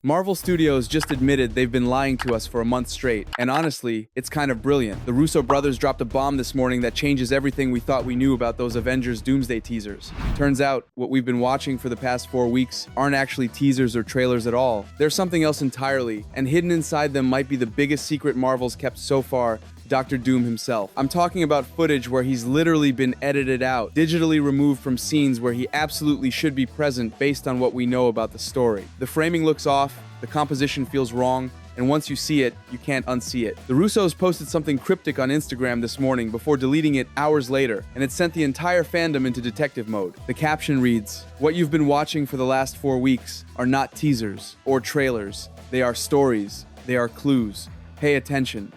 Marvel Studios just admitted they've been lying to us for a month straight, and honestly, it's kind of brilliant. The Russo brothers dropped a bomb this morning that changes everything we thought we knew about those Avengers Doomsday teasers. Turns out, what we've been watching for the past 4 weeks aren't actually teasers or trailers at all. They're something else entirely, and hidden inside them might be the biggest secret Marvel's kept so far: Dr. Doom himself. I'm talking about footage where he's literally been edited out, digitally removed from scenes where he absolutely should be present based on what we know about the story. The framing looks off, the composition feels wrong, and once you see it, you can't unsee it. The Russos posted something cryptic on Instagram this morning before deleting it hours later, and it sent the entire fandom into detective mode. The caption reads, "What you've been watching for the last 4 weeks are not teasers or trailers. They are stories. They are clues. Pay attention.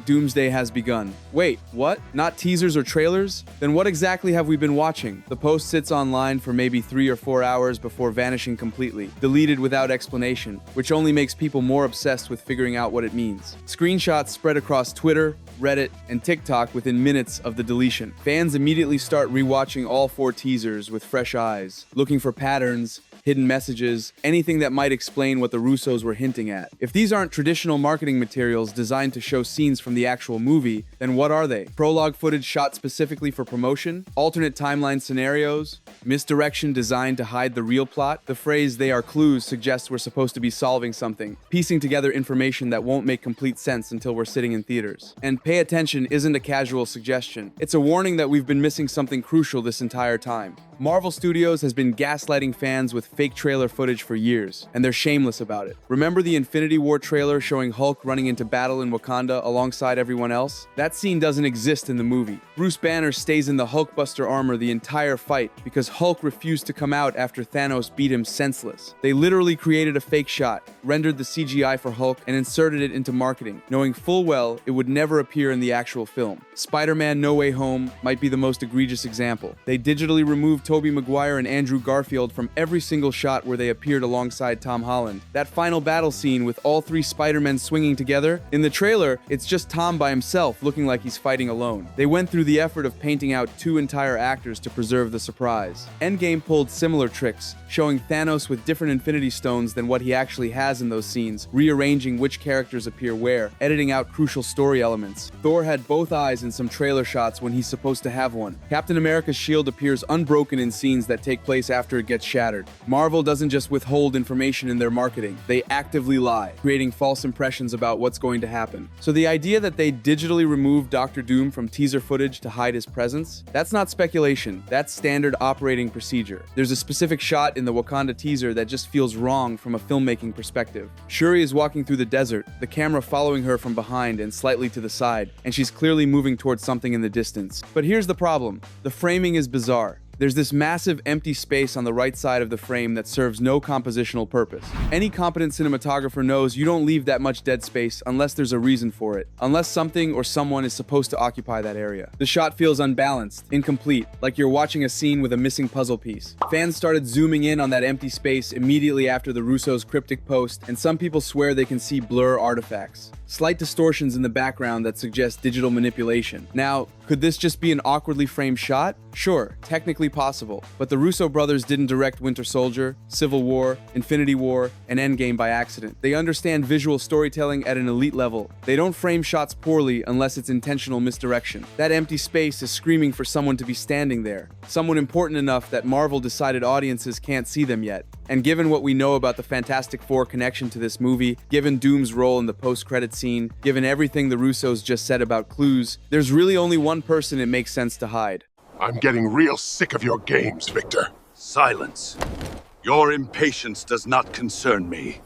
#Doomsday has begun." Wait, what? Not teasers or trailers? Then what exactly have we been watching? The post sits online for maybe 3 or 4 hours before vanishing completely, deleted without explanation, which only makes people more obsessed with figuring out what it means. Screenshots spread across Twitter, Reddit, and TikTok within minutes of the deletion. Fans immediately start rewatching all 4 teasers with fresh eyes, looking for patterns, hidden messages, anything that might explain what the Russos were hinting at. If these aren't traditional marketing materials designed to show scenes from the actual movie, then what are they? Prologue footage shot specifically for promotion? Alternate timeline scenarios? Misdirection designed to hide the real plot? The phrase "they are clues" suggests we're supposed to be solving something, piecing together information that won't make complete sense until we're sitting in theaters. And pay attention isn't a casual suggestion. It's a warning that we've been missing something crucial this entire time. Marvel Studios has been gaslighting fans with fake trailer footage for years, and they're shameless about it. Remember the Infinity War trailer showing Hulk running into battle in Wakanda alongside everyone else? That scene doesn't exist in the movie. Bruce Banner stays in the Hulkbuster armor the entire fight because Hulk refused to come out after Thanos beat him senseless. They literally created a fake shot, rendered the CGI for Hulk, and inserted it into marketing, knowing full well it would never appear in the actual film. Spider-Man No Way Home might be the most egregious example. They digitally removed Tobey Maguire and Andrew Garfield from every single shot where they appeared alongside Tom Holland. That final battle scene with all 3 Spider-Men swinging together, in the trailer, it's just Tom by himself looking like he's fighting alone. They went through the effort of painting out 2 entire actors to preserve the surprise. Endgame pulled similar tricks, showing Thanos with different Infinity Stones than what he actually has in those scenes, rearranging which characters appear where, editing out crucial story elements. Thor had both eyes in some trailer shots when he's supposed to have one. Captain America's shield appears unbroken in scenes that take place after it gets shattered. Marvel doesn't just withhold information in their marketing, they actively lie, creating false impressions about what's going to happen. So the idea that they digitally removed Dr. Doom from teaser footage to hide his presence, that's not speculation, that's standard operating procedure. There's a specific shot in the Wakanda teaser that just feels wrong from a filmmaking perspective. Shuri is walking through the desert, the camera following her from behind and slightly to the side, and she's clearly moving towards something in the distance. But here's the problem: the framing is bizarre. There's this massive empty space on the right side of the frame that serves no compositional purpose. Any competent cinematographer knows you don't leave that much dead space unless there's a reason for it, unless something or someone is supposed to occupy that area. The shot feels unbalanced, incomplete, like you're watching a scene with a missing puzzle piece. Fans started zooming in on that empty space immediately after the Russos' cryptic post, and some people swear they can see blur artifacts, slight distortions in the background that suggest digital manipulation. Now, could this just be an awkwardly framed shot? Sure, technically possible, but the Russo brothers didn't direct Winter Soldier, Civil War, Infinity War, and Endgame by accident. They understand visual storytelling at an elite level. They don't frame shots poorly unless it's intentional misdirection. That empty space is screaming for someone to be standing there, someone important enough that Marvel decided audiences can't see them yet. And given what we know about the Fantastic Four connection to this movie, given Doom's role in the post-credit scene, given everything the Russos just said about clues, there's really only one person it makes sense to hide. I'm getting real sick of your games, Victor. Silence. Your impatience does not concern me.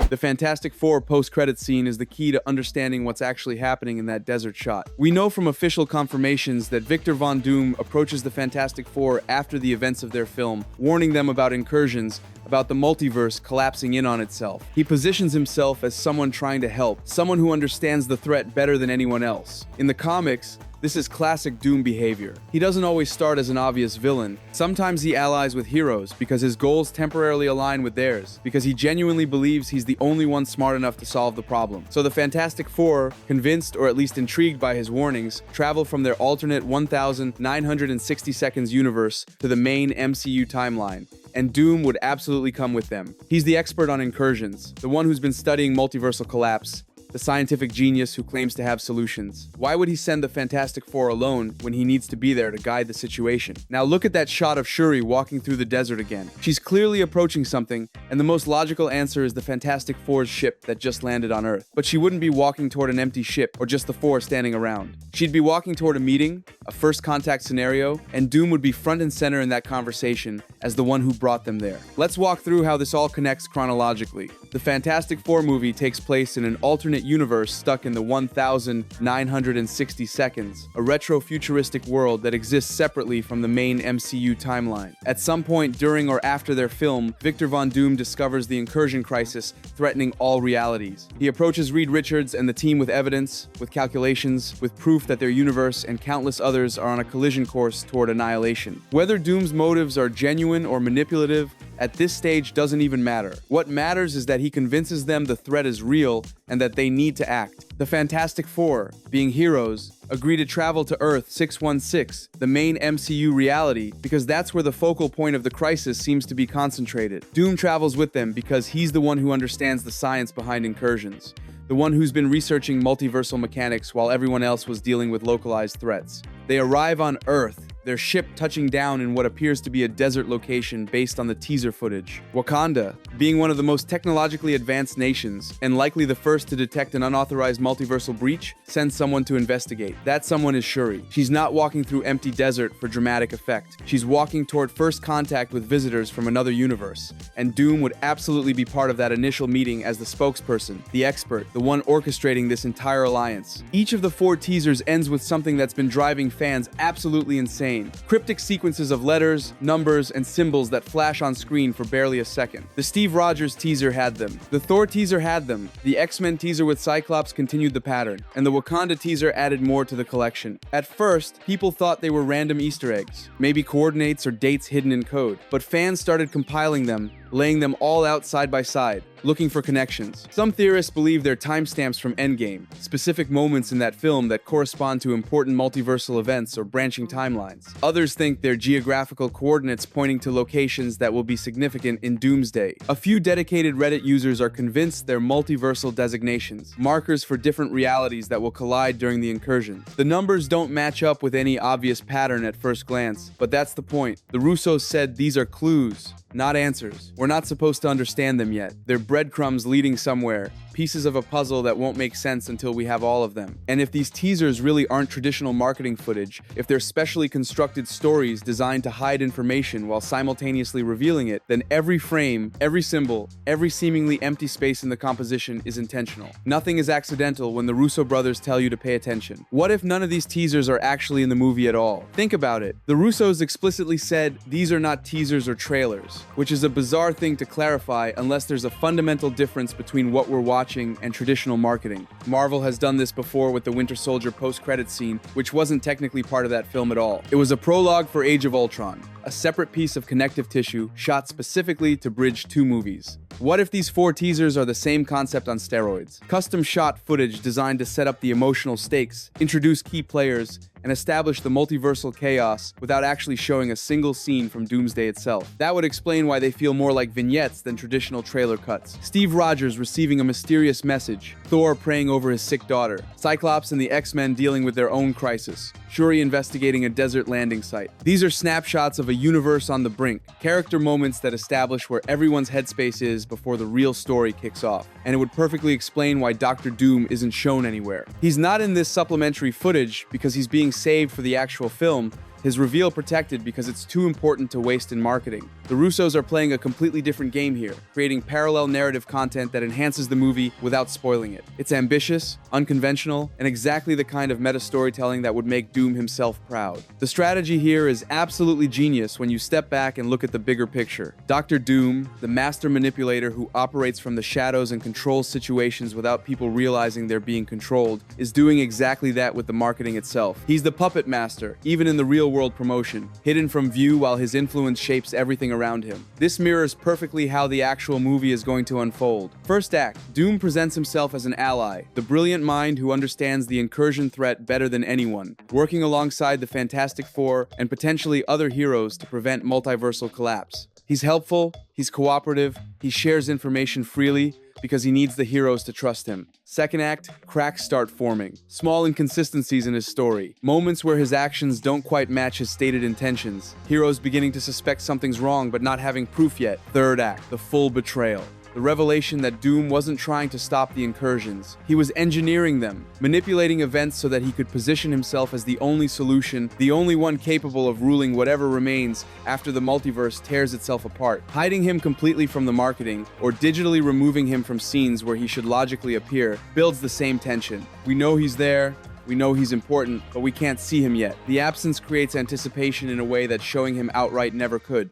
The Fantastic Four post-credit scene is the key to understanding what's actually happening in that desert shot. We know from official confirmations that Victor Von Doom approaches the Fantastic Four after the events of their film, warning them about incursions, about the multiverse collapsing in on itself. He positions himself as someone trying to help, someone who understands the threat better than anyone else. In the comics, This is classic Doom behavior. He doesn't always start as an obvious villain. Sometimes he allies with heroes because his goals temporarily align with theirs, because he genuinely believes he's the only one smart enough to solve the problem. So the Fantastic Four, convinced or at least intrigued by his warnings, travel from their alternate 1960 seconds universe to the main MCU timeline, and Doom would absolutely come with them. He's the expert on incursions, the one who's been studying multiversal collapse, the scientific genius who claims to have solutions. Why would he send the Fantastic Four alone when he needs to be there to guide the situation? Now look at that shot of Shuri walking through the desert again. She's clearly approaching something, and the most logical answer is the Fantastic Four's ship that just landed on Earth. But she wouldn't be walking toward an empty ship or just the Four standing around. She'd be walking toward a meeting, a first contact scenario, and Doom would be front and center in that conversation as the one who brought them there. Let's walk through how this all connects chronologically. The Fantastic Four movie takes place in an alternate universe stuck in the 1960 seconds, a retro-futuristic world that exists separately from the main MCU timeline. At some point during or after their film, Victor Von Doom discovers the incursion crisis threatening all realities. He approaches Reed Richards and the team with evidence, with calculations, with proof that their universe and countless others are on a collision course toward annihilation. Whether Doom's motives are genuine or manipulative, at this stage doesn't even matter. What matters is that he convinces them the threat is real and that they need to act. The Fantastic Four, being heroes, agree to travel to Earth 616, the main MCU reality, because that's where the focal point of the crisis seems to be concentrated. Doom travels with them because he's the one who understands the science behind incursions, the one who's been researching multiversal mechanics while everyone else was dealing with localized threats. They arrive on Earth, their ship touching down in what appears to be a desert location based on the teaser footage. Wakanda, being one of the most technologically advanced nations, and likely the first to detect an unauthorized multiversal breach, sends someone to investigate. That someone is Shuri. She's not walking through empty desert for dramatic effect. She's walking toward first contact with visitors from another universe, and Doom would absolutely be part of that initial meeting as the spokesperson, the expert, the one orchestrating this entire alliance. Each of the 4 teasers ends with something that's been driving fans absolutely insane. Cryptic sequences of letters, numbers, and symbols that flash on screen for barely a second. The Steve Rogers teaser had them. The Thor teaser had them. The X-Men teaser with Cyclops continued the pattern. And the Wakanda teaser added more to the collection. At first, people thought they were random Easter eggs, maybe coordinates or dates hidden in code. But fans started compiling them, laying them all out side by side, looking for connections. Some theorists believe they're timestamps from Endgame, specific moments in that film that correspond to important multiversal events or branching timelines. Others think they're geographical coordinates pointing to locations that will be significant in Doomsday. A few dedicated Reddit users are convinced they're multiversal designations, markers for different realities that will collide during the incursion. The numbers don't match up with any obvious pattern at first glance, but that's the point. The Russos said these are clues, not answers. We're not supposed to understand them yet. They're breadcrumbs leading somewhere, pieces of a puzzle that won't make sense until we have all of them. And if these teasers really aren't traditional marketing footage, if they're specially constructed stories designed to hide information while simultaneously revealing it, then every frame, every symbol, every seemingly empty space in the composition is intentional. Nothing is accidental when the Russo brothers tell you to pay attention. What if none of these teasers are actually in the movie at all? Think about it. The Russos explicitly said these are not teasers or trailers, which is a bizarre thing to clarify unless there's a fundamental difference between what we're watching and traditional marketing. Marvel has done this before with the Winter Soldier post-credits scene, which wasn't technically part of that film at all. It was a prologue for Age of Ultron, a separate piece of connective tissue shot specifically to bridge 2 movies. What if these 4 teasers are the same concept on steroids? Custom shot footage designed to set up the emotional stakes, introduce key players, and establish the multiversal chaos without actually showing a single scene from Doomsday itself. That would explain why they feel more like vignettes than traditional trailer cuts. Steve Rogers receiving a mysterious message, Thor praying over his sick daughter, Cyclops and the X-Men dealing with their own crisis, Shuri investigating a desert landing site. These are snapshots of a universe on the brink, character moments that establish where everyone's headspace is before the real story kicks off. And it would perfectly explain why Dr. Doom isn't shown anywhere. He's not in this supplementary footage because he's being saved for the actual film, His reveal protected because it's too important to waste in marketing. The Russos are playing a completely different game here, creating parallel narrative content that enhances the movie without spoiling it. It's ambitious, unconventional, and exactly the kind of meta-storytelling that would make Doom himself proud. The strategy here is absolutely genius when you step back and look at the bigger picture. Dr. Doom, the master manipulator who operates from the shadows and controls situations without people realizing they're being controlled, is doing exactly that with the marketing itself. He's the puppet master, even in the real-world promotion, hidden from view while his influence shapes everything around him. This mirrors perfectly how the actual movie is going to unfold. First act, Doom presents himself as an ally, the brilliant mind who understands the incursion threat better than anyone, working alongside the Fantastic Four and potentially other heroes to prevent multiversal collapse. He's helpful, he's cooperative, he shares information freely because he needs the heroes to trust him. Second act, cracks start forming. Small inconsistencies in his story. Moments where his actions don't quite match his stated intentions. Heroes beginning to suspect something's wrong but not having proof yet. Third act, the full betrayal. The revelation that Doom wasn't trying to stop the incursions. He was engineering them, manipulating events so that he could position himself as the only solution, the only one capable of ruling whatever remains after the multiverse tears itself apart. Hiding him completely from the marketing, or digitally removing him from scenes where he should logically appear, builds the same tension. We know he's there, we know he's important, but we can't see him yet. The absence creates anticipation in a way that showing him outright never could.